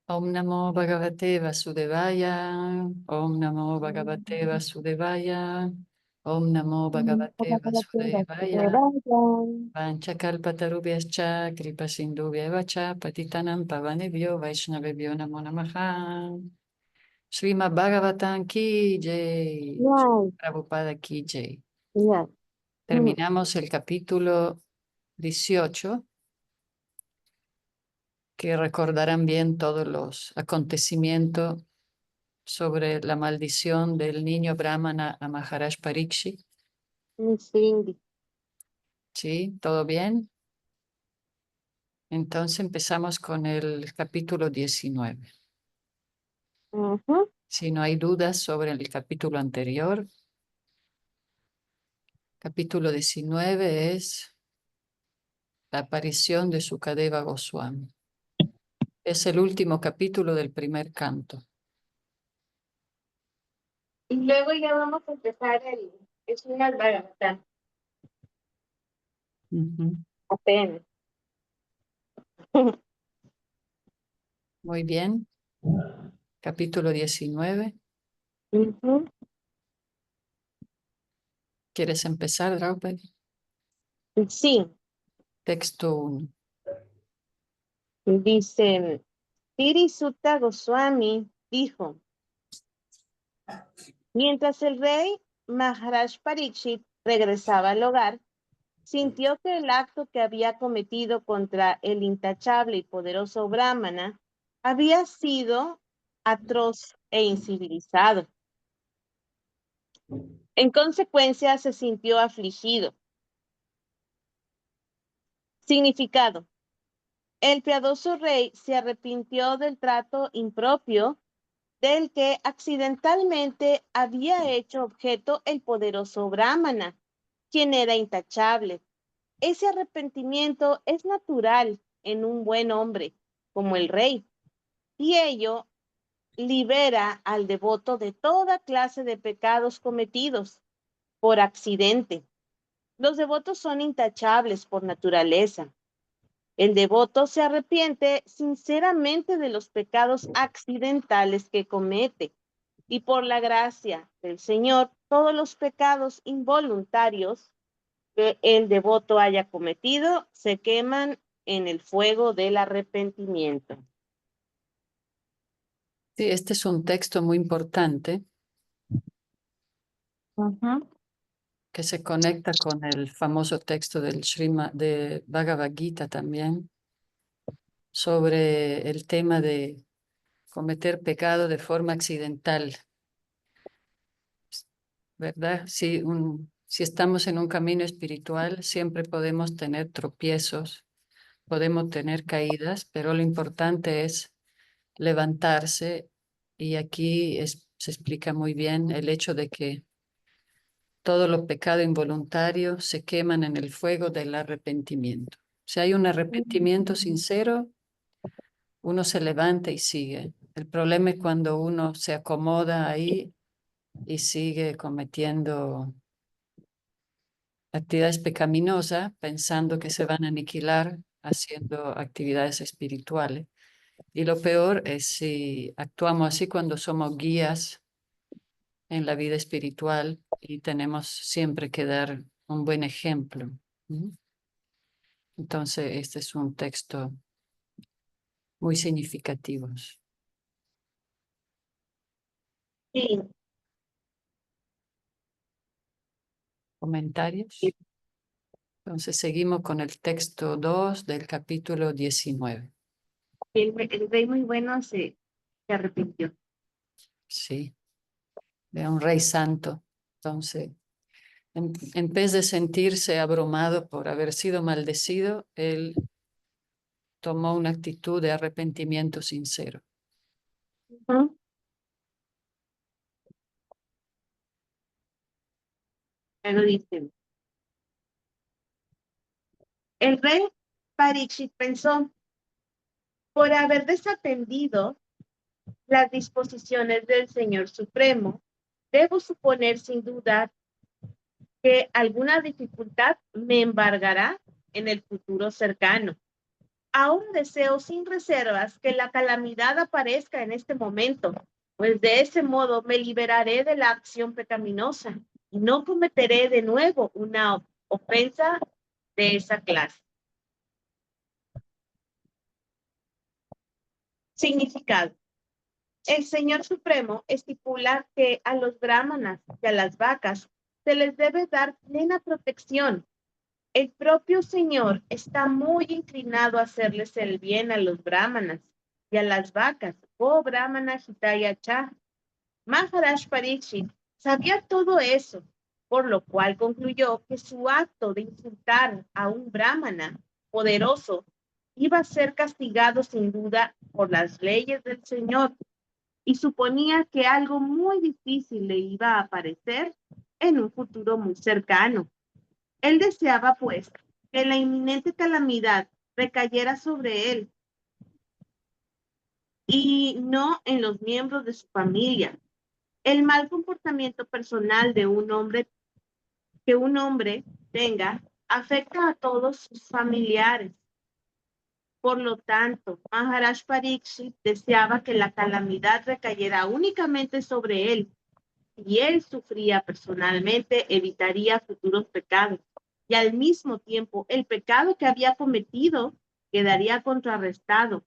Om Namo Bhagavate Vasudevaya. Om Namo Bhagavate Vasudevaya. Om Namo Bhagavate Vasudevaya. Panchakalpatarubhyascha kripasindubhyeva cha patitanam pavanebhyo vaishnavebhyo namo namaha. Srimad Bhagavatam ki jai. Yes, Prabhupada ki jai. yes. Terminamos el capítulo 18, que recordarán bien todos los acontecimientos sobre la maldición del niño Brahmana a Maharaj Parikshit. Miss Cindy. ¿Sí? ¿Todo bien? Entonces empezamos con el capítulo 19. Ujú. Si no hay dudas sobre el capítulo anterior, capítulo 19 es la aparición de Sukadeva Goswami. Es el último capítulo del primer canto. Y luego ya vamos a empezar el Srimad Bhagavatam. Ujú. Apenas. Muy bien. Capítulo 19. Ujú. ¿Quieres empezar, Draupadi? Sí, Texto 1. dice, Sri Sutta Goswami dijo, mientras el rey Maharaj Parikshit regresaba al hogar, sintió que el acto que había cometido contra el intachable y poderoso Brahmana había sido atroz e incivilizado. En consecuencia, se sintió afligido. Significado. El piadoso rey se arrepintió del trato impropio del que accidentalmente había hecho objeto el poderoso Brahmana, quien era intachable. Ese arrepentimiento es natural en un buen hombre, como el rey, y ello libera al devoto de toda clase de pecados cometidos por accidente. Los devotos son intachables por naturaleza. El devoto se arrepiente sinceramente de los pecados accidentales que comete y por la gracia del Señor, todos los pecados involuntarios que el devoto haya cometido se queman en el fuego del arrepentimiento. Sí, este es un texto muy importante que se conecta con el famoso texto del Srimad de Bhagavad Gita también, sobre el tema de cometer pecado de forma accidental, ¿verdad? Si estamos en un camino espiritual, siempre podemos tener tropiezos, podemos tener caídas, pero lo importante es levantarse, y aquí se explica muy bien el hecho de que todos los pecados involuntarios se queman en el fuego del arrepentimiento. Si hay un arrepentimiento sincero, uno se levanta y sigue. El problema es cuando uno se acomoda ahí y sigue cometiendo actividades pecaminosas, pensando que se van a aniquilar haciendo actividades espirituales. Y lo peor es si actuamos así cuando somos guías en la vida espiritual y tenemos siempre que dar un buen ejemplo. ¿Mm? Entonces, este es un texto muy significativo. Sí, ¿Comentarios? Entonces, seguimos con el texto 2 del capítulo 19. el rey muy bueno se arrepintió. Sí, de un rey santo. Entonces, en vez de sentirse abrumado por haber sido maldecido, él tomó una actitud de arrepentimiento sincero. Ujú. Ya lo dice. El rey Parikshit pensó, por haber desatendido las disposiciones del Señor Supremo, debo suponer sin duda que alguna dificultad me embargará en el futuro cercano. Aún deseo sin reservas que la calamidad aparezca en este momento, pues de ese modo me liberaré de la acción pecaminosa y no cometeré de nuevo una ofensa de esa clase. Significado. El Señor Supremo estipula que a los brahmanas y a las vacas se les debe dar plena protección. El propio Señor está muy inclinado a hacerles el bien a los brahmanas y a las vacas. Oh Brahmana Hitaya Cha. Maharaj Pariksit sabía todo eso, por lo cual concluyó que su acto de insultar a un brahmana poderoso iba a ser castigado sin duda por las leyes del Señor y suponía que algo muy difícil le iba a aparecer en un futuro muy cercano. Él deseaba, pues, que la inminente calamidad recayera sobre él y no en los miembros de su familia. El mal comportamiento personal de un hombre que un hombre tenga afecta a todos sus familiares. Por lo tanto, Maharaj Pariksit deseaba que la calamidad recayera únicamente sobre él. Si él sufría personalmente, evitaría futuros pecados. Y al mismo tiempo, el pecado que había cometido quedaría contrarrestado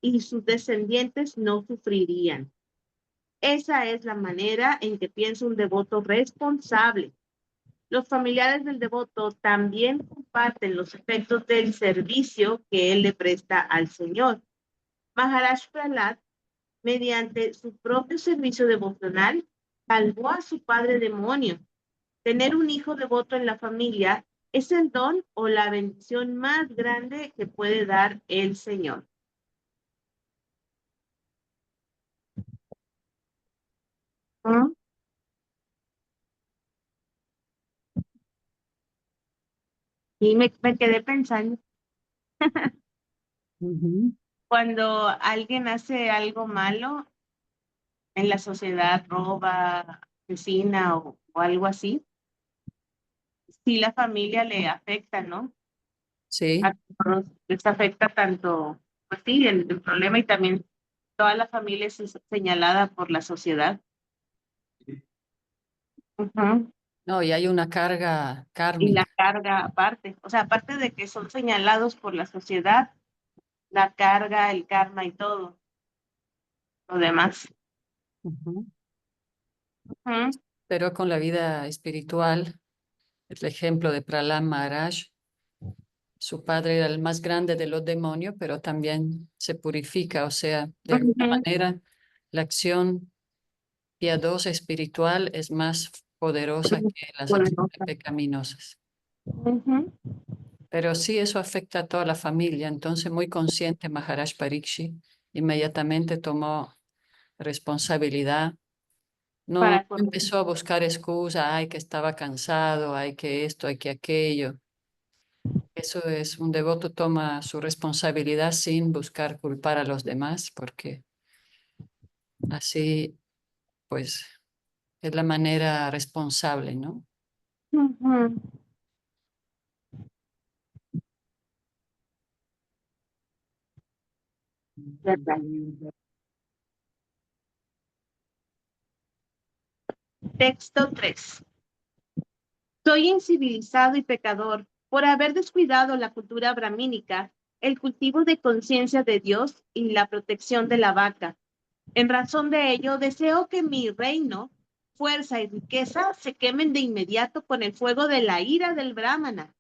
y sus descendientes no sufrirían. Esa es la manera en que piensa un devoto responsable. Los familiares del devoto también comparten los efectos del servicio que él le presta al Señor. Maharaj Prahlad, mediante su propio servicio devocional, salvó a su padre demonio. Tener un hijo devoto en la familia es el don o la bendición más grande que puede dar el Señor. ¿Mm? Y me quedé pensando, cuando alguien hace algo malo en la sociedad, roba, asesina o algo así, sí la familia le afecta, ¿no? Sí, A todos les afecta tanto, pues sí, el problema y también toda la familia es señalada por la sociedad. Ujú. no, y hay una carga Y la kármica. carga aparte, o sea, aparte de que son señalados por la sociedad, la carga, el karma y todo lo demás. Ujú. Ujú, Pero con la vida espiritual, el ejemplo de Prahlad Maharaj, su padre era el más grande de los demonios, pero también se purifica, o sea, de alguna ujú, manera la acción piadosa espiritual es más poderosa que las acciones poderosa. pecaminosas. Ujú, Pero sí, eso afecta a toda la familia. Entonces, muy consciente, Maharaj Pariksit inmediatamente tomó responsabilidad. No para corregir. empezó a buscar excusas, ay, que estaba cansado, ay, que esto, ay, que aquello. Eso es, un devoto toma su responsabilidad sin buscar culpar a los demás, porque así, pues, es la manera responsable, ¿no? Ujú, verdad. Texto 3. Soy incivilizado y pecador por haber descuidado la cultura brahmínica, el cultivo de conciencia de Dios y la protección de la vaca. En razón de ello, deseo que mi reino, fuerza y riqueza se quemen de inmediato con el fuego de la ira del Brahmana,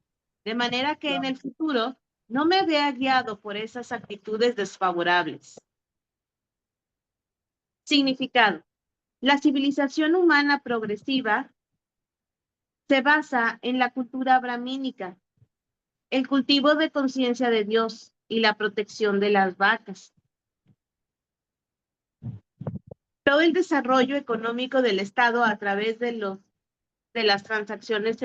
de manera que en el futuro no me vea guiado por esas actitudes desfavorables. Significado. La civilización humana progresiva se basa en la cultura brahmínica, el cultivo de conciencia de Dios y la protección de las vacas. Todo el desarrollo económico del Estado a través de las transacciones,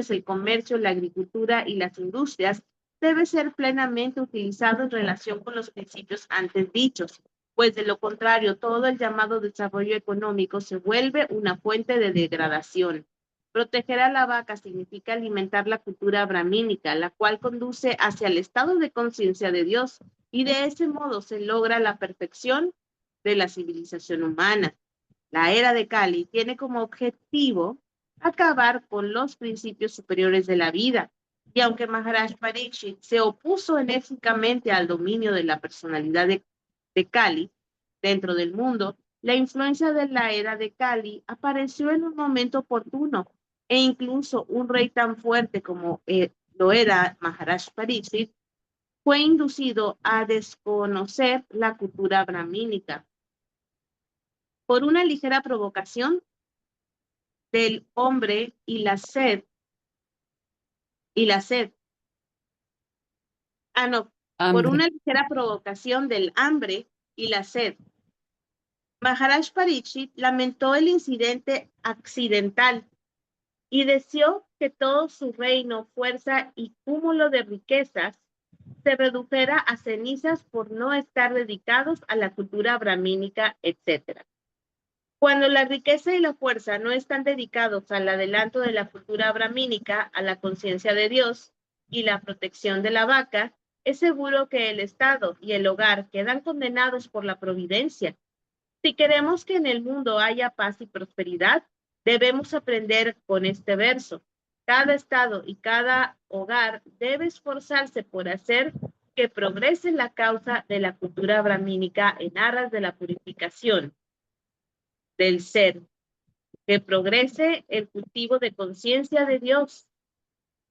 el comercio, la agricultura y las industrias debe ser plenamente utilizado en relación con los principios antes dichos, pues de lo contrario, todo el llamado desarrollo económico se vuelve una fuente de degradación. Proteger a la vaca significa alimentar la cultura brahmínica, la cual conduce hacia el estado de conciencia de Dios, y de ese modo se logra la perfección de la civilización humana. La era de Kali tiene como objetivo acabar con los principios superiores de la vida. Y aunque Maharaj Pariksit se opuso enérgicamente al dominio de la personalidad de Kali dentro del mundo, la influencia de la era de Kali apareció en un momento oportuno, e incluso un rey tan fuerte como lo era Maharaj Pariksit fue inducido a desconocer la cultura brahmínica por una ligera provocación del hombre y la sed. No, por Hambre. una ligera provocación del hambre y la sed. Maharaj Pariksit lamentó el incidente accidental y deseó que todo su reino, fuerza y cúmulo de riquezas se redujera a cenizas por no estar dedicados a la cultura brahmínica, etc. Cuando la riqueza y la fuerza no están dedicados al adelanto de la cultura brahmínica, a la conciencia de Dios y la protección de la vaca, es seguro que el Estado y el hogar quedan condenados por la providencia. Si queremos que en el mundo haya paz y prosperidad, debemos aprender con este verso. Cada Estado y cada hogar debe esforzarse por hacer que progrese la causa de la cultura brahmínica en aras de la purificación del ser, que progrese el cultivo de conciencia de Dios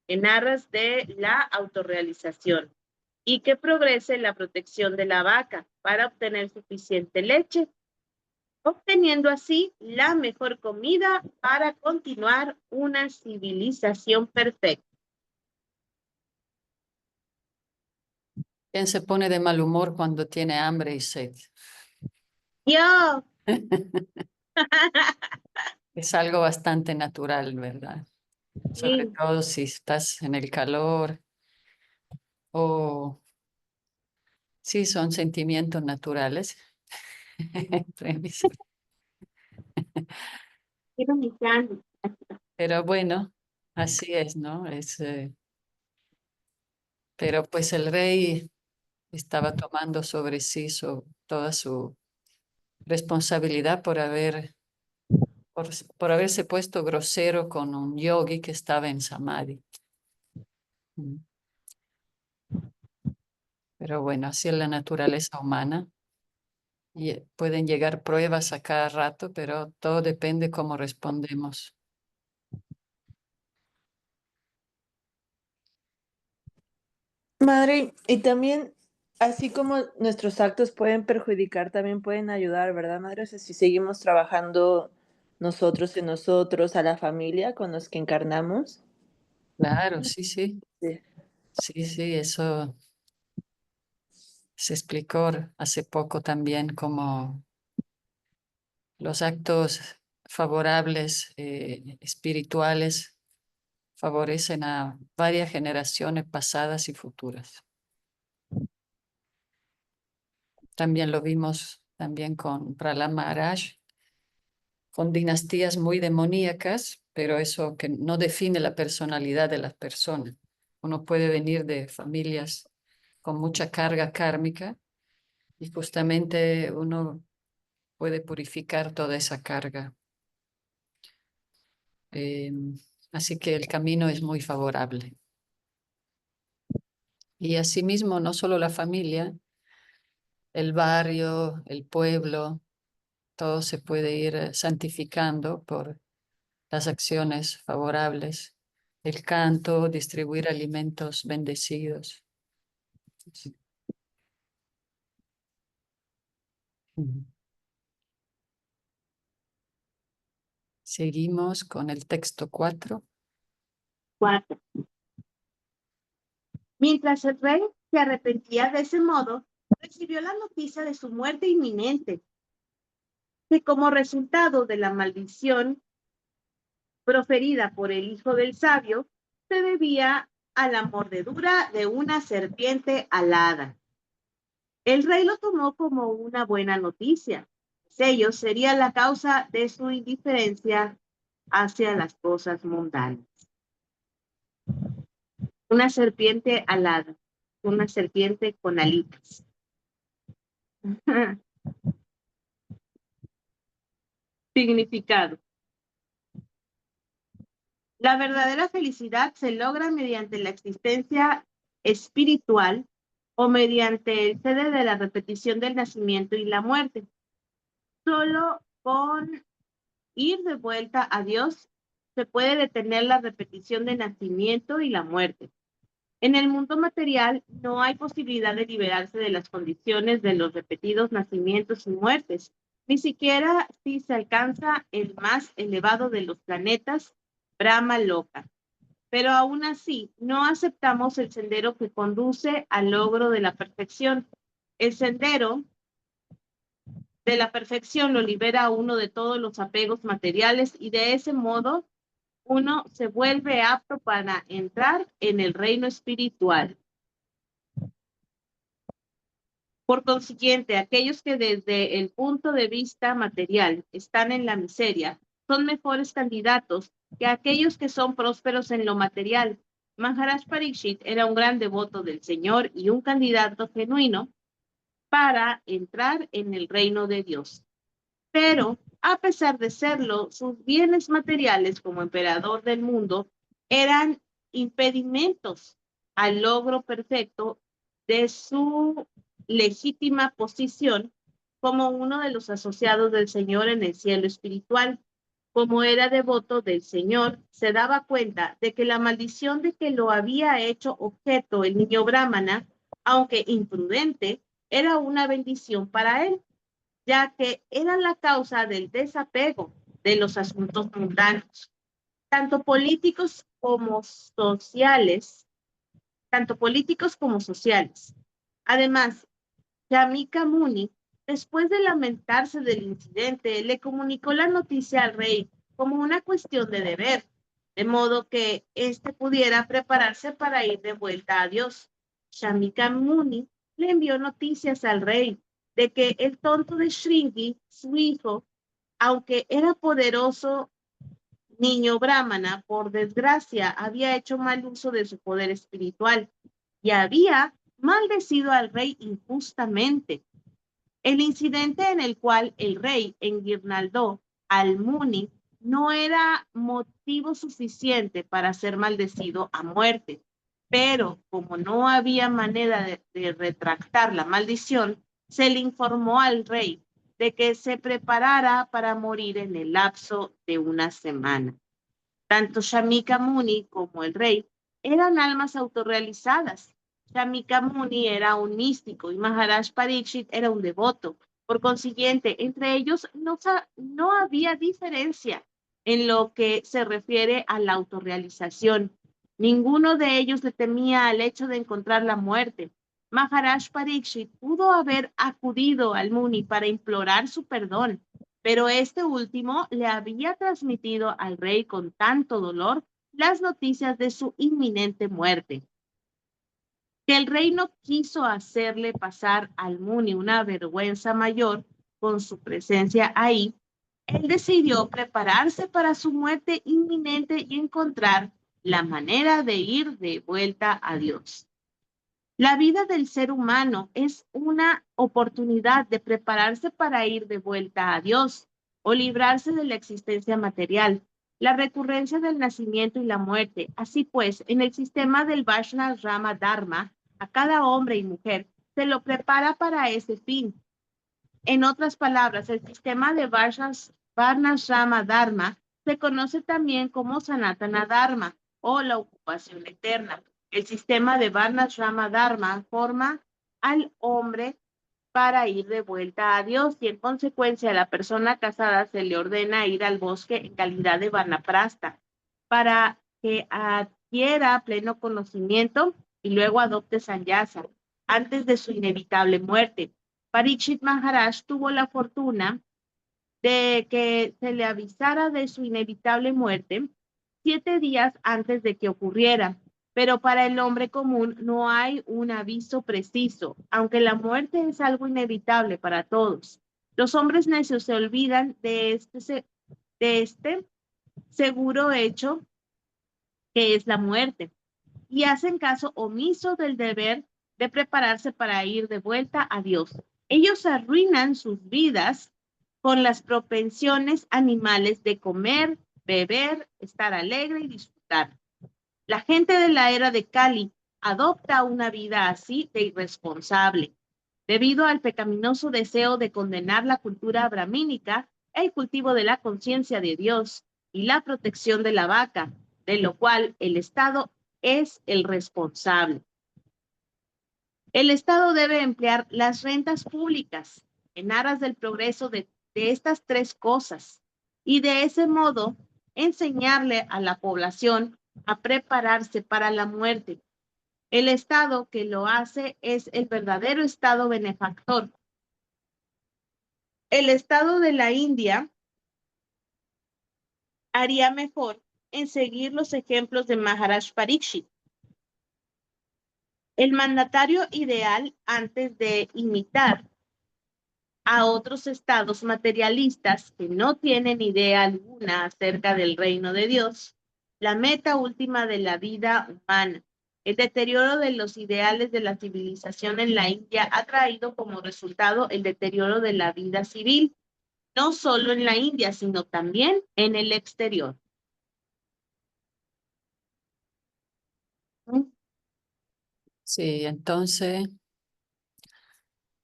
en aras de la autorrealización y que progrese la protección de la vaca para obtener suficiente leche, obteniendo así la mejor comida para continuar una civilización perfecta. ¿Quién se pone de mal humor cuando tiene hambre y sed? Yo. Es algo bastante natural, ¿verdad? Sobre Sí. todo si estás en el calor o sí, son sentimientos naturales. Quiero mi sándwich. Pero bueno, así es, ¿no? Pero pues el rey estaba tomando sobre sí toda su responsabilidad por, por haberse puesto grosero con un yogi que estaba en Samadhi. Mm. Pero bueno, así es la naturaleza humana. Y pueden llegar pruebas a cada rato, pero todo depende cómo respondemos. Madre, y también, así como nuestros actos pueden perjudicar, también pueden ayudar, ¿verdad, madre? O sea, si seguimos trabajando nosotros en nosotros, a la familia con los que encarnamos. Claro, sí, sí. Sí. Sí, sí, eso se explicó hace poco también como los actos favorables, espirituales, favorecen a varias generaciones pasadas y futuras. También lo vimos también con Prahlad Maharaj, con dinastías muy demoníacas, pero eso que no define la personalidad de las personas. Uno puede venir de familias con mucha carga kármica y justamente uno puede purificar toda esa carga. Eh, Así que el camino es muy favorable. Y asimismo, no solo la familia, el barrio, el pueblo, todo se puede ir santificando por las acciones favorables, el canto, distribuir alimentos bendecidos. Sí. Ujú. Seguimos con el texto 4. 4. Mientras el rey se arrepentía de ese modo, recibió la noticia de su muerte inminente, que como resultado de la maldición proferida por el hijo del sabio, se debía a la mordedura de una serpiente alada. El rey lo tomó como una buena noticia, pues ello sería la causa de su indiferencia hacia las cosas mundanas. Una serpiente alada, una serpiente con alitas. Significado. La verdadera felicidad se logra mediante la existencia espiritual o mediante el cede de la repetición del nacimiento y la muerte. Solo con ir de vuelta a Dios se puede detener la repetición del nacimiento y la muerte. En el mundo material no hay posibilidad de liberarse de las condiciones de los repetidos nacimientos y muertes, ni siquiera si se alcanza el más elevado de los planetas, Brahma Loka. Pero aún así, no aceptamos el sendero que conduce al logro de la perfección. El sendero de la perfección lo libera a uno de todos los apegos materiales y de ese modo uno se vuelve apto para entrar en el reino espiritual. Por consiguiente, aquellos que desde el punto de vista material están en la miseria son mejores candidatos que aquellos que son prósperos en lo material. Maharaj Parikshit era un gran devoto del Señor y un candidato genuino para entrar en el reino de Dios. Pero, a pesar de serlo, sus bienes materiales como emperador del mundo eran impedimentos al logro perfecto de su legítima posición como uno de los asociados del Señor en el cielo espiritual. Como era devoto del Señor, se daba cuenta de que la maldición de que lo había hecho objeto el niño brahmana, aunque imprudente, era una bendición para él, ya que era la causa del desapego de los asuntos mundanos, tanto políticos como sociales. Además, Shamika Muni, después de lamentarse del incidente, le comunicó la noticia al rey como una cuestión de deber, de modo que éste pudiera prepararse para ir de vuelta a Dios. Shamika Muni le envió noticias al rey de que el tonto de Shringi, su hijo, aunque era poderoso niño brahmana, por desgracia, había hecho mal uso de su poder espiritual y había maldecido al rey injustamente. El incidente en el cual el rey enguirnaldó al Muni no era motivo suficiente para ser maldecido a muerte, pero como no había manera de retractar la maldición, se le informó al rey de que se preparara para morir en el lapso de una semana. Tanto Shamika Muni como el rey eran almas autorrealizadas. Shamika Muni era un místico y Maharaj Parikshit era un devoto. Por consiguiente, entre ellos no había diferencia en lo que se refiere a la autorrealización. Ninguno de ellos le temía al hecho de encontrar la muerte. Maharaj Parikshit pudo haber acudido al Muni para implorar su perdón, pero este último le había transmitido al rey con tanto dolor las noticias de su inminente muerte, que el rey no quiso hacerle pasar al Muni una vergüenza mayor con su presencia ahí. Él decidió prepararse para su muerte inminente y encontrar la manera de ir de vuelta a Dios. La vida del ser humano es una oportunidad de prepararse para ir de vuelta a Dios o librarse de la existencia material, la recurrencia del nacimiento y la muerte. Así pues, en el sistema del Varnashrama Dharma, a cada hombre y mujer se lo prepara para ese fin. En otras palabras, el sistema de Varnashrama Dharma se conoce también como Sanatana Dharma o la ocupación eterna. El sistema de Varnashrama Dharma forma al hombre para ir de vuelta a Dios y en consecuencia a la persona casada se le ordena ir al bosque en calidad de vanaprastha para que adquiera pleno conocimiento y luego adopte sannyasa antes de su inevitable muerte. Parikshit Maharaj tuvo la fortuna de que se le avisara de su inevitable muerte 7 días antes de que ocurriera. Pero para el hombre común no hay un aviso preciso, aunque la muerte es algo inevitable para todos. Los hombres necios se olvidan de este seguro hecho que es la muerte, y hacen caso omiso del deber de prepararse para ir de vuelta a Dios. Ellos arruinan sus vidas con las propensiones animales de comer, beber, estar alegre y disfrutar. La gente de la era de Kali adopta una vida así de irresponsable, debido al pecaminoso deseo de condenar la cultura brahmínica, el cultivo de la conciencia de Dios y la protección de la vaca, de lo cual el Estado es el responsable. El Estado debe emplear las rentas públicas en aras del progreso de estas tres cosas y de ese modo enseñarle a la población a prepararse para la muerte. El Estado que lo hace es el verdadero Estado benefactor. El Estado de la India haría mejor en seguir los ejemplos de Maharaj Pariksit, el mandatario ideal antes de imitar a otros estados materialistas que no tienen idea alguna acerca del reino de Dios, la meta última de la vida humana. El deterioro de los ideales de la civilización en la India ha traído como resultado el deterioro de la vida civil, no solo en la India, sino también en el exterior. Sí, entonces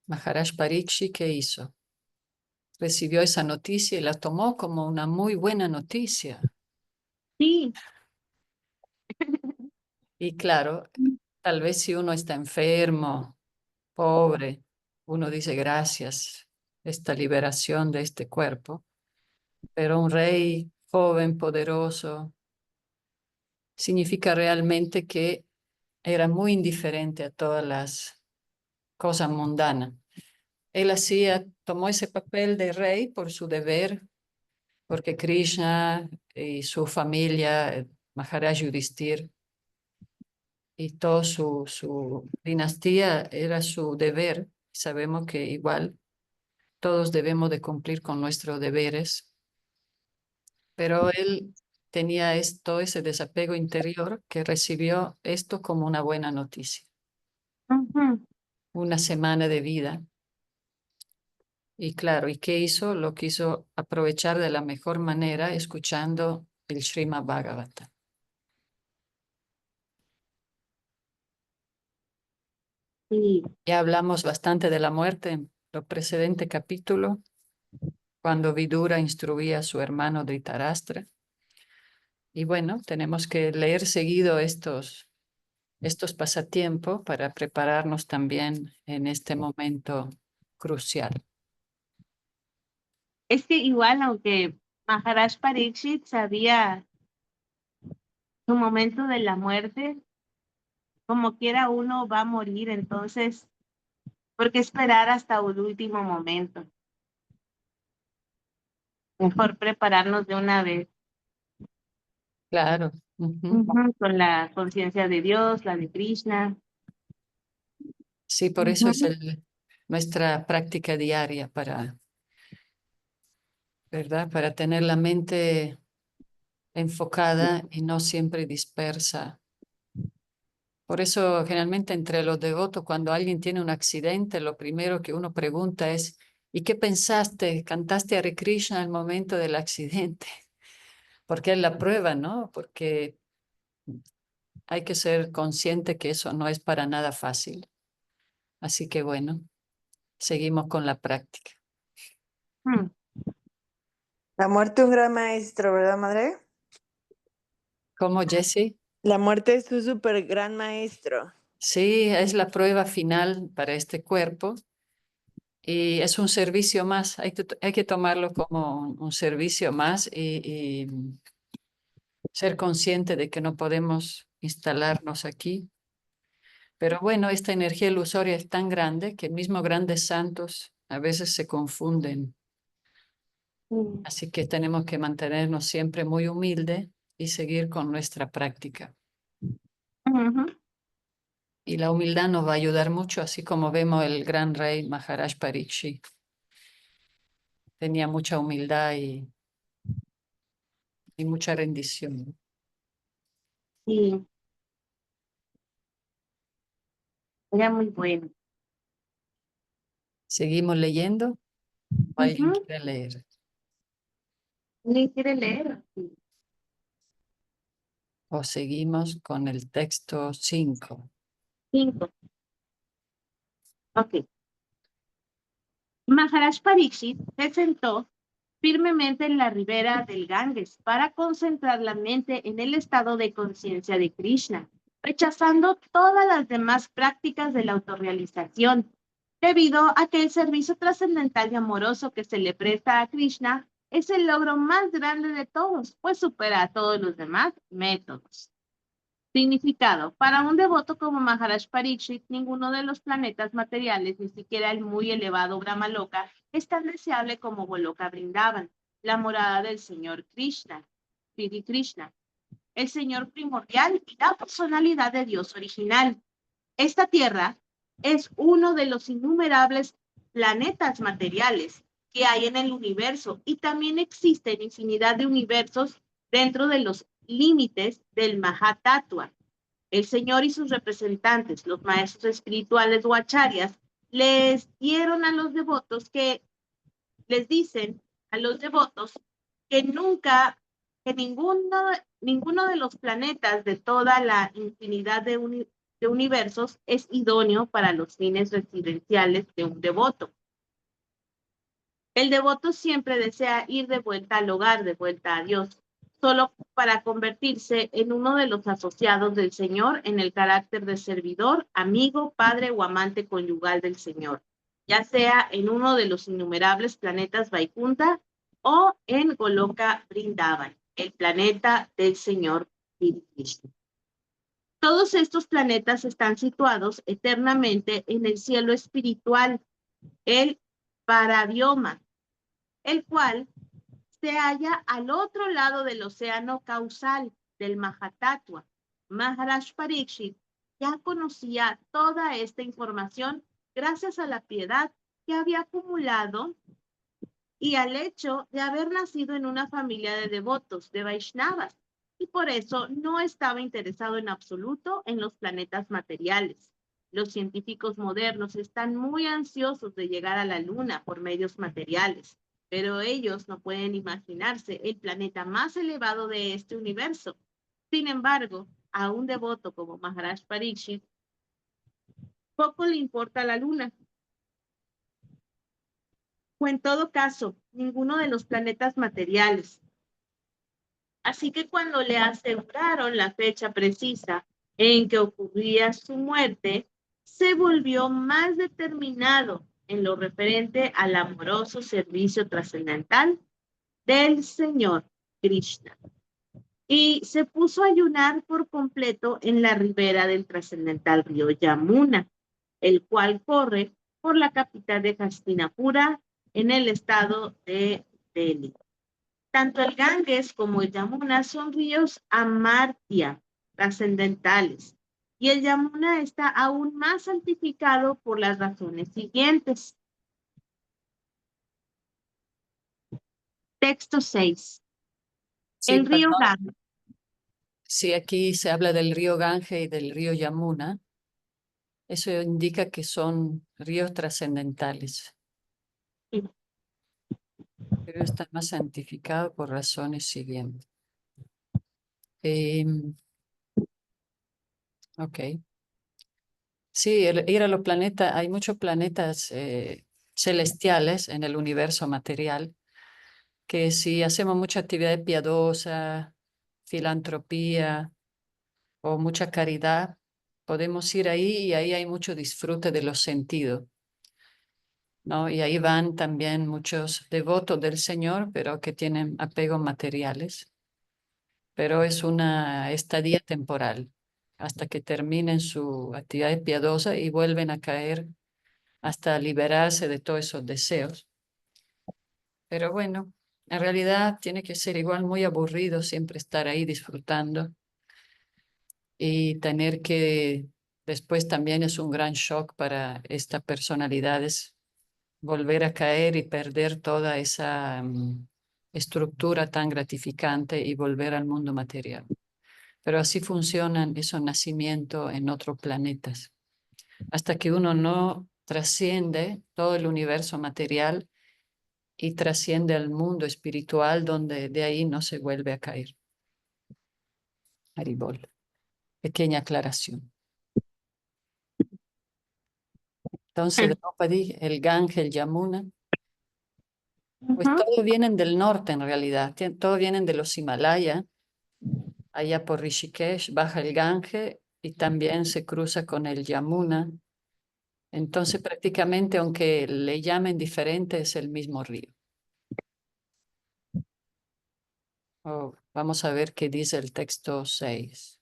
Maharaj Pariksit, ¿qué hizo? Recibió esa noticia y la tomó como una muy buena noticia. Sí. Y claro, tal vez si uno está enfermo, pobre, uno dice gracias, esta liberación de este cuerpo, pero un rey joven, poderoso, significa realmente que era muy indiferente a todas las cosas mundanas. Él tomó ese papel de rey por su deber, porque Krishna y su familia, Maharaj Yudhishthir, y toda su dinastía era su deber. Sabemos que igual todos debemos de cumplir con nuestros deberes, pero él tenía todo ese desapego interior que recibió esto como una buena noticia, una semana de vida. Y claro, ¿y qué hizo? Lo quiso aprovechar de la mejor manera escuchando el Srimad Bhagavatam. Sí. Ya hablamos bastante de la muerte en los precedentes capítulos, cuando Vidura instruía a su hermano Dhritarashtra. Y bueno, tenemos que leer seguido estos pasatiempos para prepararnos también en este momento crucial. Es que igual, aunque Maharaj Pariksit sabía su momento de la muerte, como quiera uno va a morir, entonces, ¿por qué esperar hasta el último momento? Mejor prepararnos de una vez. Claro. Con la conciencia de Dios, la de Krishna. Sí, por eso es nuestra práctica diaria ¿verdad? Para tener la mente enfocada y no siempre dispersa. Por eso generalmente entre los devotos, cuando alguien tiene un accidente, lo primero que uno pregunta es, ¿y qué pensaste? ¿Cantaste Hare Krishna al momento del accidente? Porque es la prueba, ¿no? Porque hay que ser consciente que eso no es para nada fácil. Así que bueno, seguimos con la práctica. Hmm. La muerte es un gran maestro, ¿verdad, madre? ¿Cómo, Jesse? La muerte es un súper gran maestro. Sí, es la prueba final para este cuerpo y es un servicio más. Hay que tomarlo como un servicio más y ser consciente de que no podemos instalarnos aquí. Pero bueno, esta energía ilusoria es tan grande que mismo grandes santos a veces se confunden. Así que tenemos que mantenernos siempre muy humildes y seguir con nuestra práctica. Y la humildad nos va a ayudar mucho, así como vemos el gran rey Maharaj Pariksit. Tenía mucha humildad y y mucha rendición. Sí, era muy bueno. ¿Seguimos leyendo? ¿O alguien Ujú. quiere leer? ¿Ni quiere leer? Sí. ¿O seguimos con el texto 5? 5. Ok. Maharaj Pariksit se sentó firmemente en la ribera del Ganges para concentrar la mente en el estado de conciencia de Krishna, rechazando todas las demás prácticas de la autorrealización, debido a que el servicio trascendental y amoroso que se le presta a Krishna es el logro más grande de todos, pues supera a todos los demás métodos. Significado. Para un devoto como Maharaj Pariksit, ninguno de los planetas materiales, ni siquiera el muy elevado Brahmaloka, es tan deseable como Goloka Vrindavan, la morada del Señor Krishna, Sri Krishna, el Señor primordial y la personalidad de Dios original. Esta tierra es uno de los innumerables planetas materiales que hay en el universo y también existen infinidad de universos dentro de los límites del Mahatattva. El Señor y sus representantes, los maestros espirituales o acharyas, les dieron a los devotos que les dicen a los devotos que nunca, que ninguno de los planetas de toda la infinidad de universos es idóneo para los fines residenciales de un devoto. El devoto siempre desea ir de vuelta al hogar, de vuelta a Dios, solo para convertirse en uno de los asociados del Señor en el carácter de servidor, amigo, padre o amante conyugal del Señor, ya sea en uno de los innumerables planetas Vaikunta o en Goloka Vrindavan, el planeta del Señor Krishna. Todos estos planetas están situados eternamente en el cielo espiritual, el Parabioma, el cual se halla al otro lado del océano causal del Mahatattva. Maharaj Pariksit ya conocía toda esta información gracias a la piedad que había acumulado y al hecho de haber nacido en una familia de devotos, de Vaishnavas, y por eso no estaba interesado en absoluto en los planetas materiales. Los científicos modernos están muy ansiosos de llegar a la Luna por medios materiales, pero ellos no pueden imaginarse el planeta más elevado de este universo. Sin embargo, a un devoto como Maharaj Pariksit, poco le importa la Luna, o en todo caso, ninguno de los planetas materiales. Así que cuando le aseguraron la fecha precisa en que ocurría su muerte, se volvió más determinado en lo referente al amoroso servicio trascendental del Señor Krishna. Y se puso a ayunar por completo en la ribera del trascendental río Yamuna, el cual corre por la capital de Hastinapura en el estado de Delhi. Tanto el Ganges como el Yamuna son ríos amartya, trascendentales, y el Yamuna está aún más santificado por las razones siguientes. Texto 6. Sí, El río perdón. Ganges. Si aquí se habla del río Gange y del río Yamuna, eso indica que son ríos trascendentales, pero está más santificado por razones siguientes. Ok. Sí, ir a los planetas, hay muchos planetas celestiales en el universo material que si hacemos mucha actividad piadosa, filantropía o mucha caridad, podemos ir ahí y ahí hay mucho disfrute de los sentidos, ¿no? Y ahí van también muchos devotos del Señor, pero que tienen apegos materiales, pero es una estadía temporal hasta que terminen su actividad piadosa y vuelven a caer hasta liberarse de todos esos deseos. Pero bueno, en realidad tiene que ser igual muy aburrido siempre estar ahí disfrutando y tener que, después también es un gran shock para estas personalidades volver a caer y perder toda estructura tan gratificante y volver al mundo material. Pero así funcionan esos nacimientos en otros planetas. Hasta que uno no trasciende todo el universo material y trasciende al mundo espiritual, donde de ahí no se vuelve a caer. Haribol. Pequeña aclaración. Entonces, Draupadi, el Gange, el Yamuna, pues todos vienen del norte en realidad, todos vienen de los Himalayas. Allá por Rishikesh baja el Gange y también se cruza con el Yamuna. Entonces, prácticamente, aunque le llamen diferente, es el mismo río. Vamos a ver qué dice el texto 6.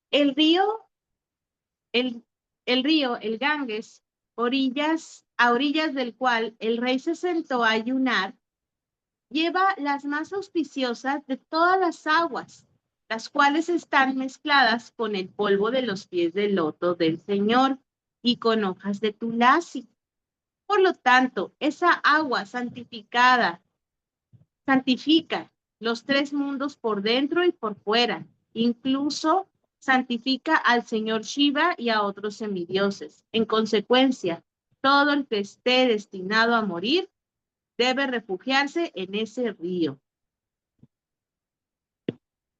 El río, el Ganges, a orillas del cual el rey se sentó a ayunar, lleva las más auspiciosas de todas las aguas, las cuales están mezcladas con el polvo de los pies del loto del Señor y con hojas de tulasi. Por lo tanto, esa agua santifica los tres mundos por dentro y por fuera. Incluso santifica al señor Shiva y a otros semidioses. En consecuencia, todo el que esté destinado a morir debe refugiarse en ese río.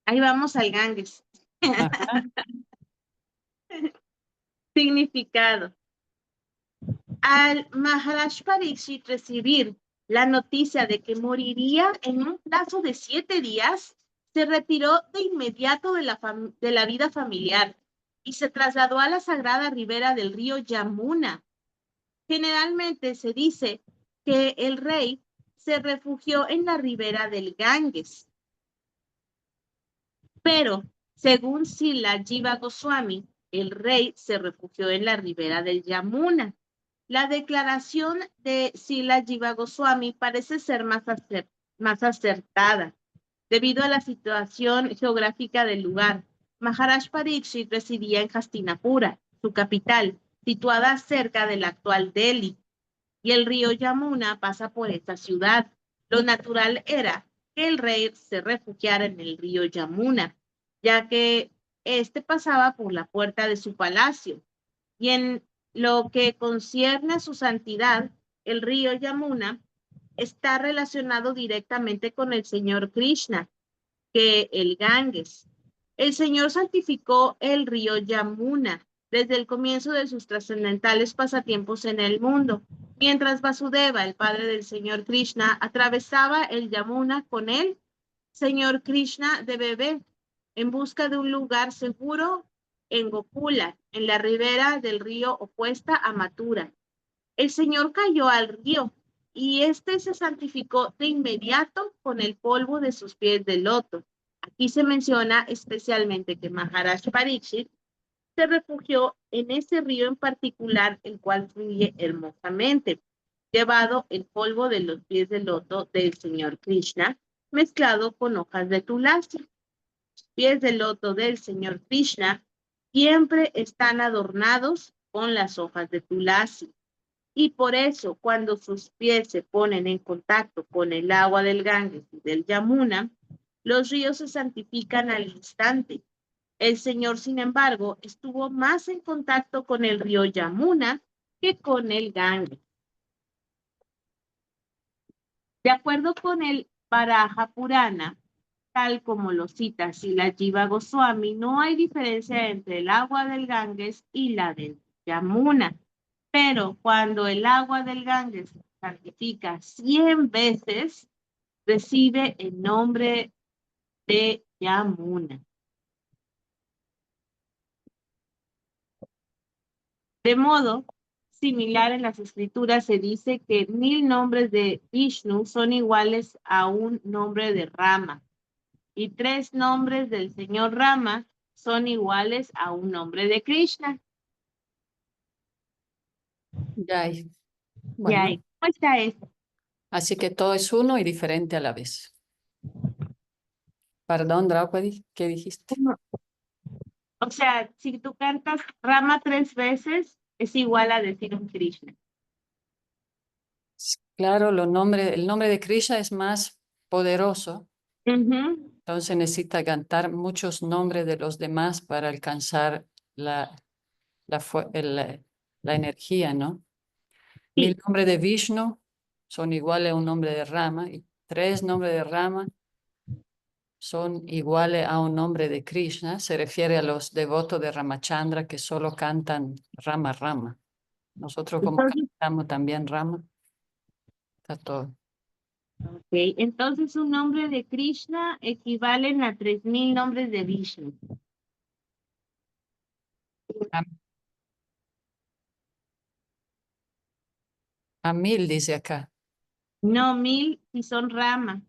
Ahí vamos al Ganges. Significado. Al Maharaj Parikshit recibir la noticia de que moriría en un plazo de 7 días, se retiró de inmediato de la vida familiar y se trasladó a la sagrada ribera del río Yamuna. Generalmente se dice que el rey se refugió en la ribera del Ganges. Pero, según Srila Jiva Goswami, el rey se refugió en la ribera del Yamuna. La declaración de Srila Jiva Goswami parece ser más acertada, debido a la situación geográfica del lugar. Maharaj Parikshit residía en Hastinapura, su capital, situada cerca de la actual Delhi, y el río Yamuna pasa por esta ciudad. Lo natural era que el rey se refugiara en el río Yamuna, ya que este pasaba por la puerta de su palacio. Y en lo que concierne a su santidad, el río Yamuna está relacionado directamente con el Señor Krishna, que el Ganges. El Señor santificó el río Yamuna desde el comienzo de sus trascendentales pasatiempos en el mundo, mientras Vasudeva, el padre del Señor Krishna, atravesaba el Yamuna con él, Señor Krishna de bebé, en busca de un lugar seguro en Gokula, en la ribera del río opuesta a Mathura. El Señor cayó al río y éste se santificó de inmediato con el polvo de sus pies de loto. Aquí se menciona especialmente que Maharaj Parikshit se refugió en ese río en particular, el cual fluye hermosamente, llevado el polvo de los pies de loto del Señor Krishna, mezclado con hojas de tulasi. Los pies de loto del Señor Krishna siempre están adornados con las hojas de tulasi. Y por eso, cuando sus pies se ponen en contacto con el agua del Ganges y del Yamuna, los ríos se santifican al instante. El Señor, sin embargo, estuvo más en contacto con el río Yamuna que con el Ganges. De acuerdo con el Varaha Purana, tal como lo cita Srila Jiva Goswami, no hay diferencia entre el agua del Ganges y la del Yamuna. Pero cuando el agua del Ganges se santifica 100 veces, recibe el nombre de Yamuna. De modo similar, en las escrituras se dice que 1000 nombres de Vishnu son iguales a un nombre de Rama y 3 nombres del señor Rama son iguales a un nombre de Krishna. Yay. Bueno, Bueno, ¿cómo está eso? así que todo es uno y diferente a la vez. Perdón, Draupadi, ¿qué dijiste? O sea, si tú cantas Rama 3 veces, es igual a decir un Krishna. Claro, el nombre de Krishna es más poderoso, Ujú. entonces necesita cantar muchos nombres de los demás para alcanzar la, la energía, ¿no? 1000 Sí, nombres de Vishnu son iguales a un nombre de Rama y 3 nombres de Rama son iguales a un nombre de Krishna. Se refiere a los devotos de Ramachandra que solo cantan Rama Rama. Nosotros como entonces, cantamos también Rama, está todo. entonces un nombre de Krishna equivalen a 3000 nombres de Vishnu. A, a 1000 dice acá. No, 1000 si son Rama,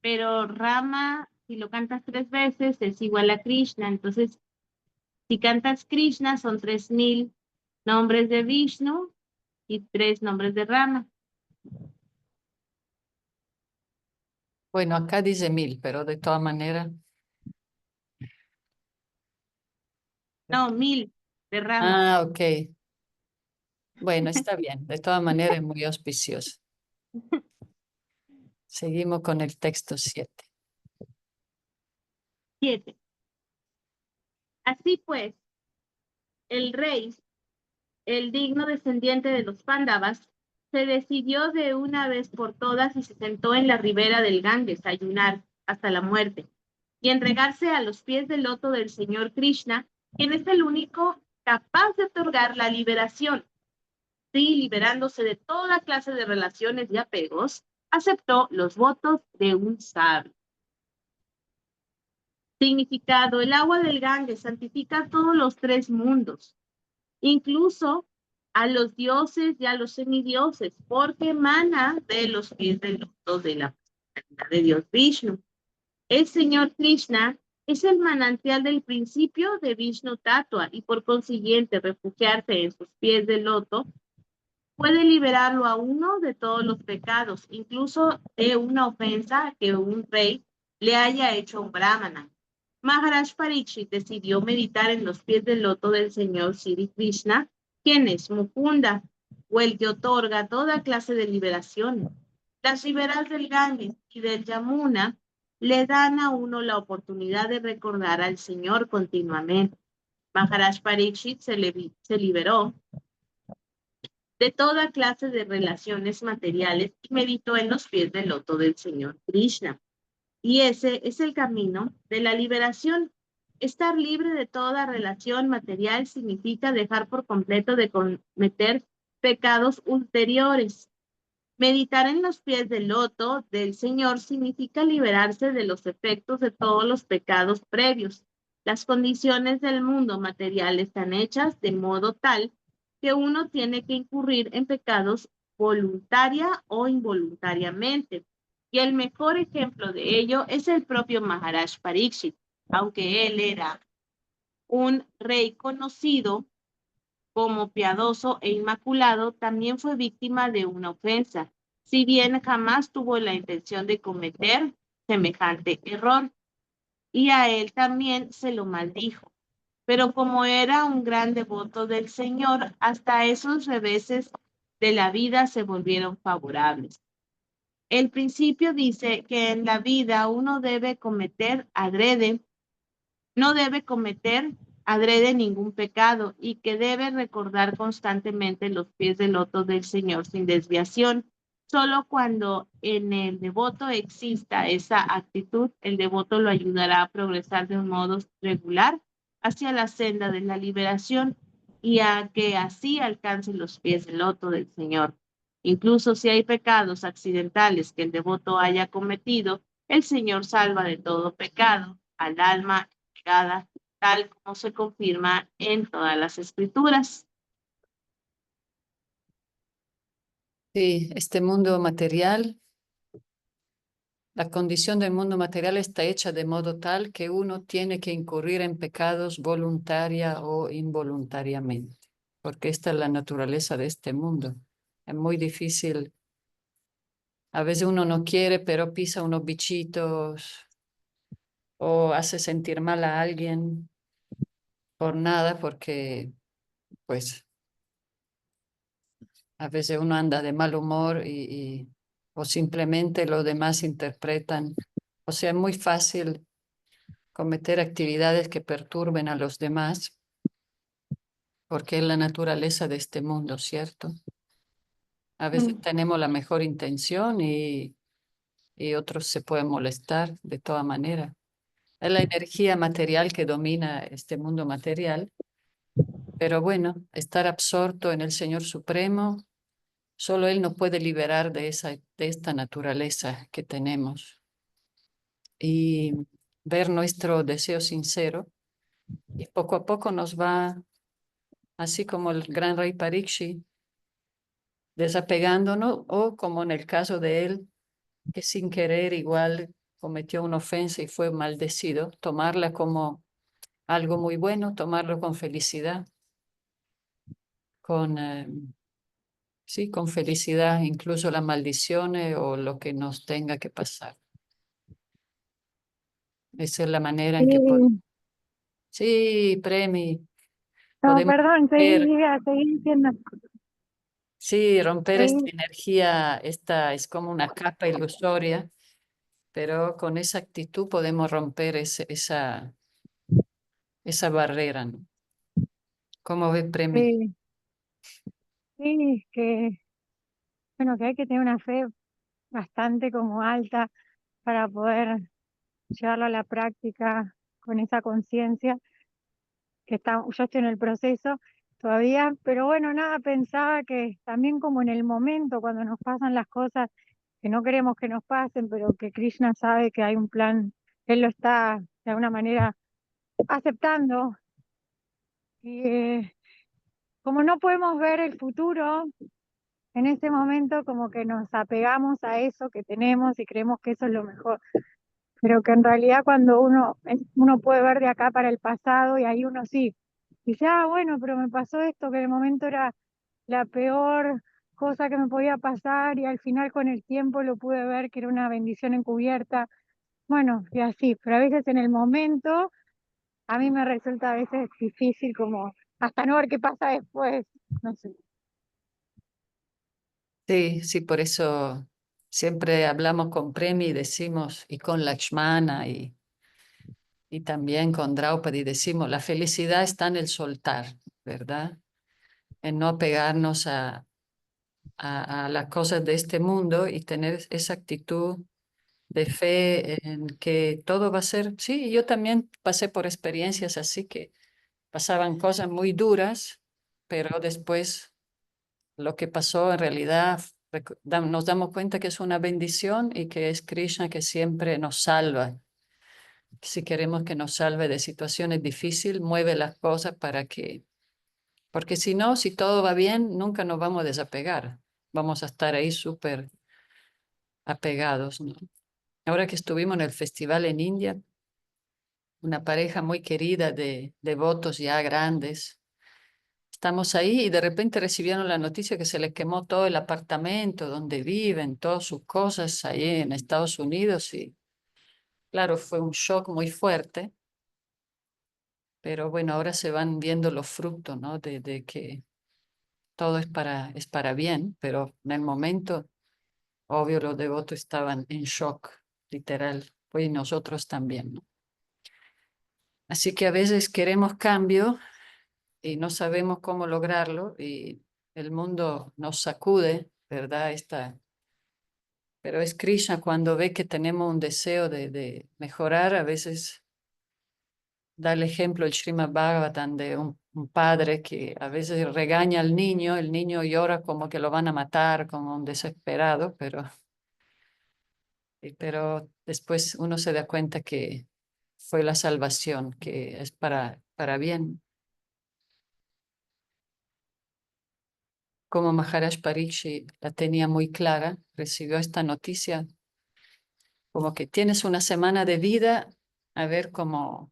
pero Rama, si lo cantas 3 veces, es igual a Krishna. Entonces, si cantas Krishna, son 3000 nombres de Vishnu y 3 nombres de Rama. Bueno, acá dice 1000, pero de todas maneras. No, 1000 de Rama. Ah, ok. Bueno, está bien. De todas maneras es muy auspicioso. Seguimos con el texto 7. 7. Así pues, el rey, el digno descendiente de los Pándavas, se decidió de una vez por todas y se sentó en la ribera del Ganges a ayunar hasta la muerte y entregarse a los pies del loto del Señor Krishna, quien es el único capaz de otorgar la liberación. Sí, liberándose de toda clase de relaciones y apegos, aceptó los votos de un sabio. Significado: el agua del Ganges santifica todos los 3 mundos, incluso a los dioses y a los semidioses, porque emana de los pies del loto de la personalidad de Dios Vishnu. El Señor Krishna es el manantial del principio de Vishnu Tattva y por consiguiente refugiarse en sus pies del loto puede liberarlo a uno de todos los pecados, incluso de una ofensa que un rey le haya hecho a un brahmana. Maharaj Parikshit decidió meditar en los pies del loto del Señor Sri Krishna, quien es Mukunda, o el que otorga toda clase de liberación. Las riberas del Ganges y del Yamuna le dan a uno la oportunidad de recordar al Señor continuamente. Maharaj Parikshit se liberó de toda clase de relaciones materiales y meditó en los pies del loto del Señor Krishna. Y ese es el camino de la liberación. Estar libre de toda relación material significa dejar por completo de cometer pecados ulteriores. Meditar en los pies del loto del Señor significa liberarse de los efectos de todos los pecados previos. Las condiciones del mundo material están hechas de modo tal que uno tiene que incurrir en pecados voluntaria o involuntariamente. Y el mejor ejemplo de ello es el propio Maharaj Parikshit. Aunque él era un rey conocido como piadoso e inmaculado, también fue víctima de una ofensa, si bien jamás tuvo la intención de cometer semejante error, y a él también se lo maldijo. Pero como era un gran devoto del Señor, hasta esos reveses de la vida se volvieron favorables. El principio dice que en la vida uno debe cometer adrede, no debe cometer adrede ningún pecado y que debe recordar constantemente los pies del loto del Señor sin desviación. Solo cuando en el devoto exista esa actitud, el devoto lo ayudará a progresar de un modo regular hacia la senda de la liberación y a que así alcance los pies del loto del Señor. Incluso si hay pecados accidentales que el devoto haya cometido, el Señor salva de todo pecado al alma entregada, tal como se confirma en todas las escrituras. Sí, este mundo material, la condición del mundo material está hecha de modo tal que uno tiene que incurrir en pecados voluntaria o involuntariamente, porque esta es la naturaleza de este mundo. Es muy difícil. A veces uno no quiere, pero pisa unos bichitos o hace sentir mal a alguien por nada, porque pues A veces uno anda de mal humor o simplemente los demás interpretan. O sea, es muy fácil cometer actividades que perturben a los demás porque es la naturaleza de este mundo, ¿cierto? A veces tenemos la mejor intención y otros se pueden molestar de toda manera. Es la energía material que domina este mundo material, pero bueno, estar absorto en el Señor Supremo, solo Él nos puede liberar de esta naturaleza que tenemos y ver nuestro deseo sincero y poco a poco nos va, así como el gran rey Parikshit, desapegándonos o como en el caso de él, que sin querer igual cometió una ofensa y fue maldecido, tomarla como algo muy bueno, tomarlo con felicidad, con, sí, con felicidad, incluso las maldiciones o lo que nos tenga que pasar. Esa es la manera en que Sí, sí, Premi, no, podemos perdón, romper, seguí diciendo. sí, romper esta Seguí, energía, esta es como una capa ilusoria, pero con esa actitud podemos romper esa barrera, ¿no? ¿Cómo ve Premi? sí, sí, bueno, que hay que tener una fe bastante como alta para poder llevarlo a la práctica con esa conciencia yo estoy en el proceso todavía, pero bueno, nada, pensaba que también como en el momento cuando nos pasan las cosas que no queremos que nos pasen, pero que Krishna sabe que hay un plan, él lo está de alguna manera aceptando. Y como no podemos ver el futuro, en ese momento como que nos apegamos a eso que tenemos y creemos que eso es lo mejor, pero que en realidad cuando uno puede ver de acá para el pasado y ahí uno sí, dice, ah, bueno, pero me pasó esto, que en el momento era la peor cosa que me podía pasar y al final con el tiempo lo pude ver que era una bendición encubierta, bueno, y así, pero a veces en el momento a mí me resulta a veces difícil como hasta no ver qué pasa después, no sé. Sí, sí, por eso siempre hablamos con Premi y decimos, y con Lakshmana y también con Draupadi, decimos, la felicidad está en el soltar, ¿verdad? En no apegarnos a las cosas de este mundo y tener esa actitud de fe en que todo va a ser, sí, yo también pasé por experiencias así que pasaban cosas muy duras, pero después lo que pasó en realidad nos damos cuenta que es una bendición y que es Krishna que siempre nos salva. Si queremos que nos salve de situaciones difíciles, mueve las cosas para que, porque si no, si todo va bien, nunca nos vamos a desapegar. Vamos a estar ahí súper apegados, ¿no? Ahora que estuvimos en el festival en India, una pareja muy querida de devotos ya grandes, estamos ahí y de repente recibieron la noticia que se les quemó todo el apartamento donde viven, todas sus cosas ahí en Estados Unidos y claro, fue un shock muy fuerte, pero bueno, ahora se van viendo los frutos, ¿no? De que todo es para bien, pero en el momento, obvio, los devotos estaban en shock, literal, pues y nosotros también, ¿no? Así que a veces queremos cambio y no sabemos cómo lograrlo y el mundo nos sacude, ¿verdad? Pero es Krishna cuando ve que tenemos un deseo de mejorar, a veces da el ejemplo el Srimad Bhagavatam de un padre que a veces regaña al niño, el niño llora como que lo van a matar, como un desesperado, pero después uno se da cuenta que fue la salvación, que es para bien. Como Maharaj Pariksit la tenía muy clara, recibió esta noticia, como que tienes una semana de vida, a ver cómo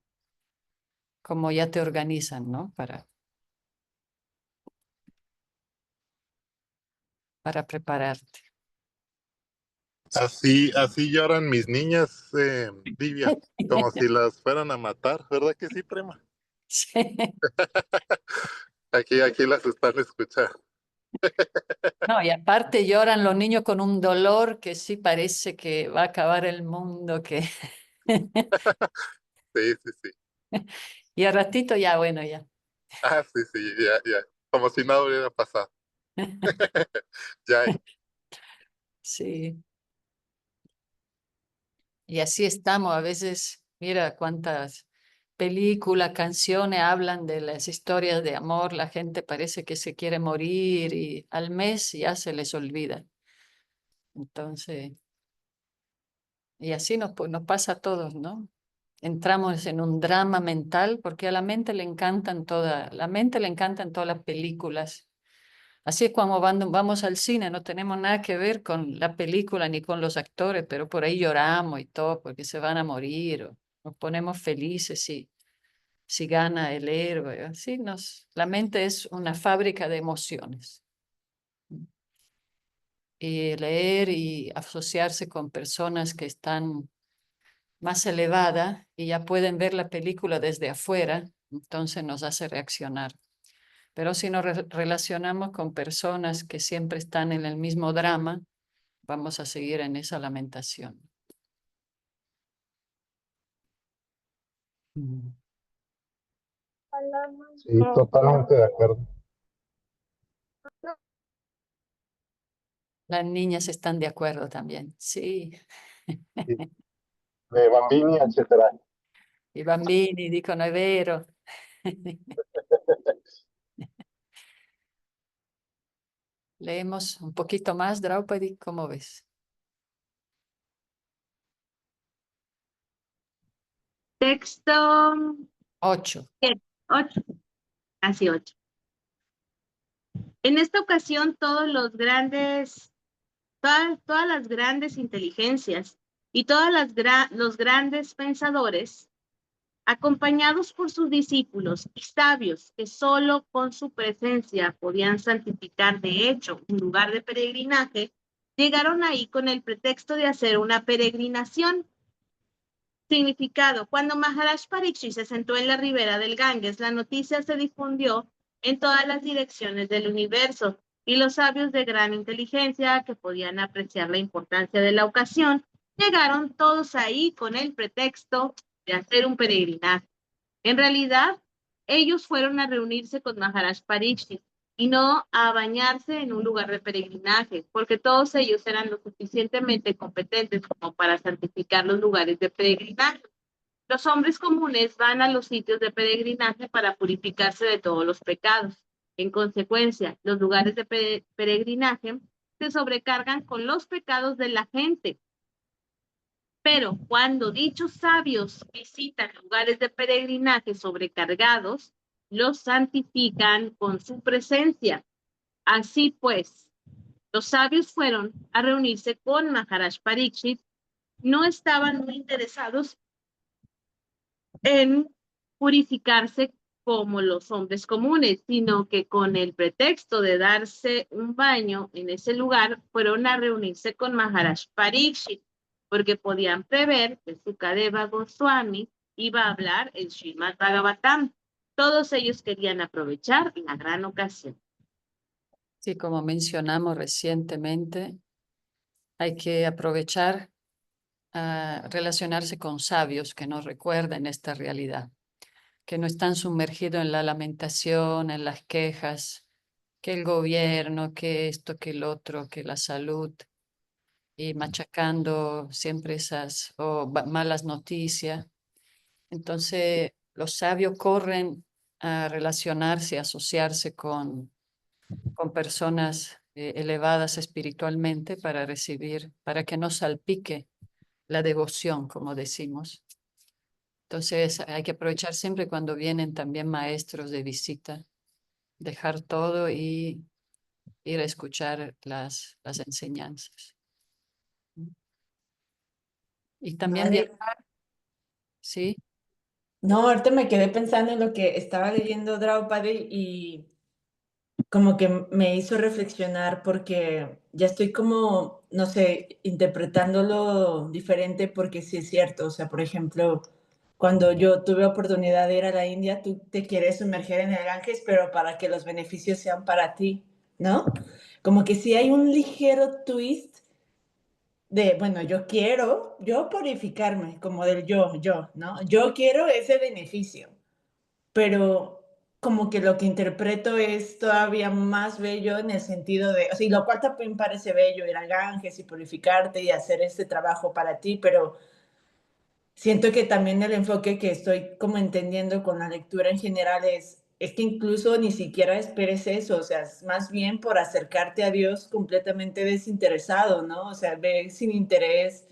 ya te organizan, ¿no? Para prepararte. Así lloran mis niñas, Livia, como si las fueran a matar, ¿verdad que sí, prima? Sí, Aquí las están escuchando. No, y aparte lloran los niños con un dolor que sí parece que va a acabar el mundo, que Sí, sí, sí. y al ratito ya, bueno, ya. Ah, sí, sí, ya, ya. Como si nada hubiera pasado. Ya, Sí. Y así estamos. A veces, mira cuántas películas, canciones hablan de las historias de amor. La gente parece que se quiere morir y al mes ya se les olvida. Entonces, y así nos pasa a todos, ¿no? Entramos en un drama mental porque a la mente le encantan la mente le encantan todas las películas. Así es cuando vamos al cine, no tenemos nada que ver con la película ni con los actores, pero por ahí lloramos y todo porque se van a morir o nos ponemos felices si gana el héroe. Así la mente es una fábrica de emociones. Y leer y asociarse con personas que están más elevadas y ya pueden ver la película desde afuera, entonces nos hace reaccionar. Pero si nos relacionamos con personas que siempre están en el mismo drama, vamos a seguir en esa lamentación. Mm. sí, totalmente de acuerdo. Las niñas están de acuerdo también, sí. Sí, de Bambini, etcétera. I bambini dicono è vero. Leemos un poquito más, Draupadi, ¿cómo ves? Texto 8. 8, casi 8. En esta ocasión, todas las grandes inteligencias y los grandes pensadores, acompañados por sus discípulos y sabios que solo con su presencia podían santificar de hecho un lugar de peregrinaje, llegaron ahí con el pretexto de hacer una peregrinación. Significado: cuando Maharaj Pariksit se sentó en la ribera del Ganges, la noticia se difundió en todas las direcciones del universo y los sabios de gran inteligencia que podían apreciar la importancia de la ocasión llegaron todos ahí con el pretexto de hacer un peregrinaje. En realidad, ellos fueron a reunirse con Maharaj Pariksit y no a bañarse en un lugar de peregrinaje, porque todos ellos eran lo suficientemente competentes como para santificar los lugares de peregrinaje. Los hombres comunes van a los sitios de peregrinaje para purificarse de todos los pecados. En consecuencia, los lugares de peregrinaje se sobrecargan con los pecados de la gente. Pero cuando dichos sabios visitan lugares de peregrinaje sobrecargados, los santifican con su presencia. Así pues, los sabios fueron a reunirse con Maharaj Pariksit. No estaban muy interesados en purificarse como los hombres comunes, sino que con el pretexto de darse un baño en ese lugar, fueron a reunirse con Maharaj Pariksit, porque podían prever que Sukadeva Goswami iba a hablar el Srimad Bhagavatam. Todos ellos querían aprovechar la gran ocasión. Sí, como mencionamos recientemente, hay que aprovechar a relacionarse con sabios que nos recuerden esta realidad, que no están sumergidos en la lamentación, en las quejas, que el gobierno, que esto, que el otro, que la salud, y machacando siempre esas malas noticias. Entonces, los sabios corren a relacionarse, a asociarse con personas elevadas espiritualmente para recibir, para que no salpique la devoción, como decimos. Entonces, hay que aprovechar siempre cuando vienen también maestros de visita, dejar todo y ir a escuchar las enseñanzas. Y también Madre, viajar, ¿sí? no, ahorita me quedé pensando en lo que estaba leyendo Draupadi y como que me hizo reflexionar porque ya estoy como, no sé, interpretándolo diferente porque sí es cierto. O sea, por ejemplo, cuando yo tuve oportunidad de ir a la India, tú te quieres sumerger en el Ganges, pero para que los beneficios sean para ti. ¿no? Como que sí hay un ligero twist de, bueno, yo purificarme, como del yo, ¿no? Yo quiero ese beneficio, pero como que lo que interpreto es todavía más bello en el sentido de, o sea, y lo cual también parece bello, ir al Ganges y purificarte y hacer este trabajo para ti, pero siento que también el enfoque que estoy como entendiendo con la lectura en general es que incluso ni siquiera esperes eso, o sea, es más bien por acercarte a Dios completamente desinteresado, ¿no? O sea, ve sin interés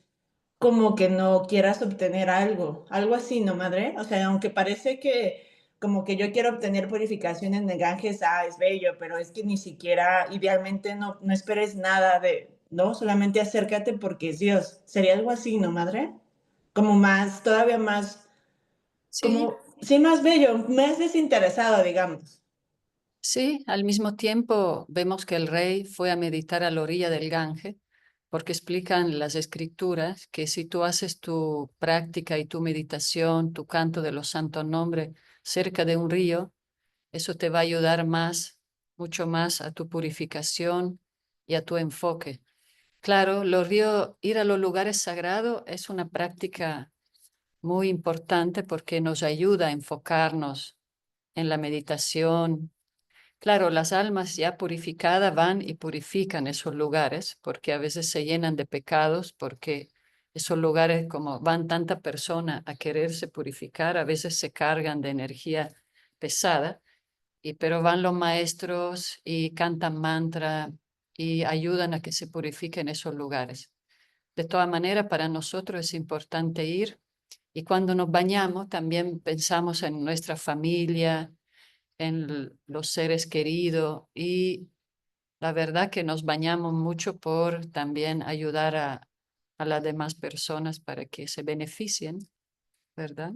como que no quieras obtener algo, algo así, ¿no, madre? O sea, aunque parece que como que yo quiero obtener purificación en el Ganges, es bello, pero es que ni siquiera, idealmente no esperes nada de, ¿no? Solamente acércate porque es Dios. Sería algo así, ¿no, madre? Como más, todavía más, Sí, como, sí, más bello, más desinteresado, digamos. sí, al mismo tiempo vemos que el rey fue a meditar a la orilla del Gange, porque explican las escrituras que si tú haces tu práctica y tu meditación, tu canto de los santos nombres cerca de un río, eso te va a ayudar más, mucho más a tu purificación y a tu enfoque. Claro, los ríos, ir a los lugares sagrados es una práctica muy importante porque nos ayuda a enfocarnos en la meditación. Claro, las almas ya purificadas van y purifican esos lugares porque a veces se llenan de pecados porque esos lugares como van tanta persona a quererse purificar, a veces se cargan de energía pesada, pero van los maestros y cantan mantra y ayudan a que se purifiquen esos lugares. De todas maneras, para nosotros es importante ir y cuando nos bañamos también pensamos en nuestra familia, en los seres queridos y la verdad que nos bañamos mucho por también ayudar a las demás personas para que se beneficien, ¿verdad?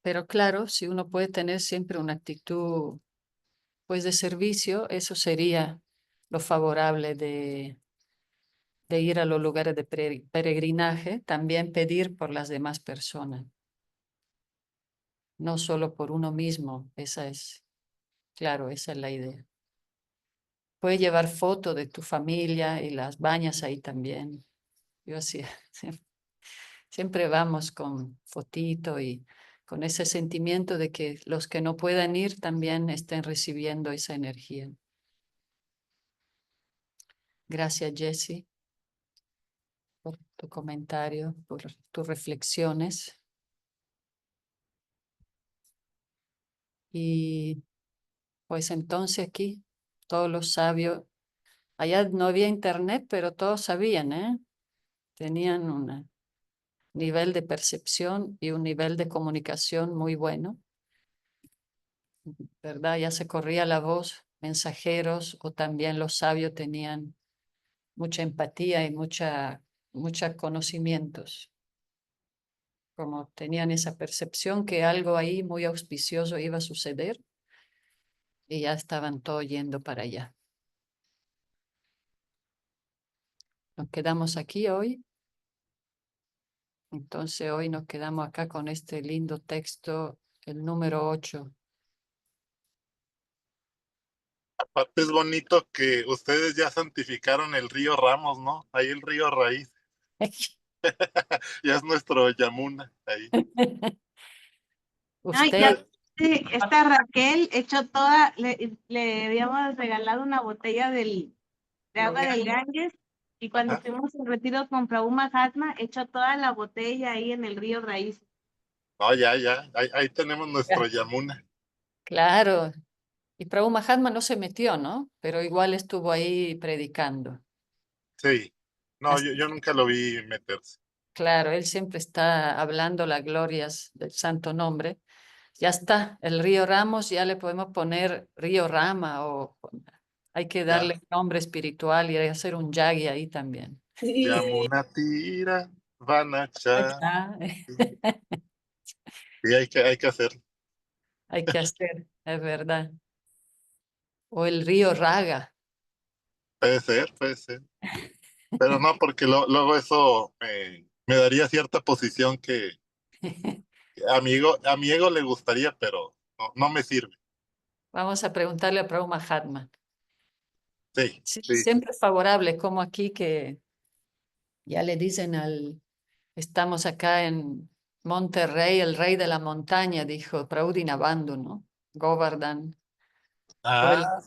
Pero claro, si uno puede tener siempre una actitud pues de servicio, eso sería lo favorable de ir a los lugares de peregrinaje, también pedir por las demás personas, no solo por uno mismo, claro, esa es la idea. Puedes llevar fotos de tu familia y las bañas ahí también. Yo así, siempre vamos con fotito y con ese sentimiento de que los que no puedan ir también estén recibiendo esa energía. Gracias, Jessie, por tu comentario, por tus reflexiones. Y pues entonces aquí, todos los sabios, allá no había internet, pero todos sabían, ¿eh? Tenían un nivel de percepción y un nivel de comunicación muy bueno, ¿verdad? Ya se corría la voz, mensajeros o también los sabios tenían mucha empatía y muchos conocimientos, como tenían esa percepción que algo ahí muy auspicioso iba a suceder y ya estaban todos yendo para allá. Nos quedamos aquí hoy. Entonces hoy nos quedamos acá con este lindo texto, el número 8. Aparte es bonito que ustedes ya santificaron el río Ramos, ¿no? Ahí el río Raíz, ya es nuestro Yamuna ahí. No, y ya Usted, esta Raquel echó toda, le habíamos regalado una botella de agua del Ganges y cuando Ah, fuimos en retiro con Prabhu Mahatma, echó toda la botella ahí en el río Raíz. no, ya, ahí tenemos nuestro Yamuna. claro, y Prabhu Mahatma no se metió, ¿no? Pero igual estuvo ahí predicando. Sí, no, Hasta- yo nunca lo vi meterse. claro, él siempre está hablando las glorias del santo nombre. Ya está, el río Ramos, ya le podemos poner río Rama o hay que Ya, darle nombre espiritual y hacer un yagi ahí también. Sí, Yamuna tira, Vanacha. Ah, Sí, hay que hacer. hay que hacer, es verdad. O el río Raga. Puede ser, puede ser. Pero no, porque luego eso me daría cierta posición que a mi ego le gustaría, pero no me sirve. Vamos a preguntarle a Prabhu Mahatma. Sí, Sí, sí. siempre favorable, como aquí que ya le dicen estamos acá en Monterrey, el rey de la montaña, dijo Prabhu Dinabandhu, ¿no? Govardhan.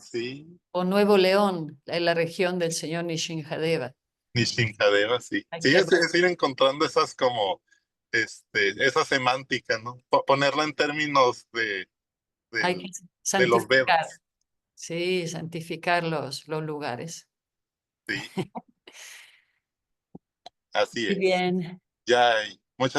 Sí. O Nuevo León, en la región del señor Nishinjadeva. Nishinjadeva, sí. Hay Sí, que es ir encontrando esas como, esa semántica, ¿no? Ponerla en términos hay que de los santificar, Vedas. sí, santificar los lugares. Sí, así Muy es. bien. Jai.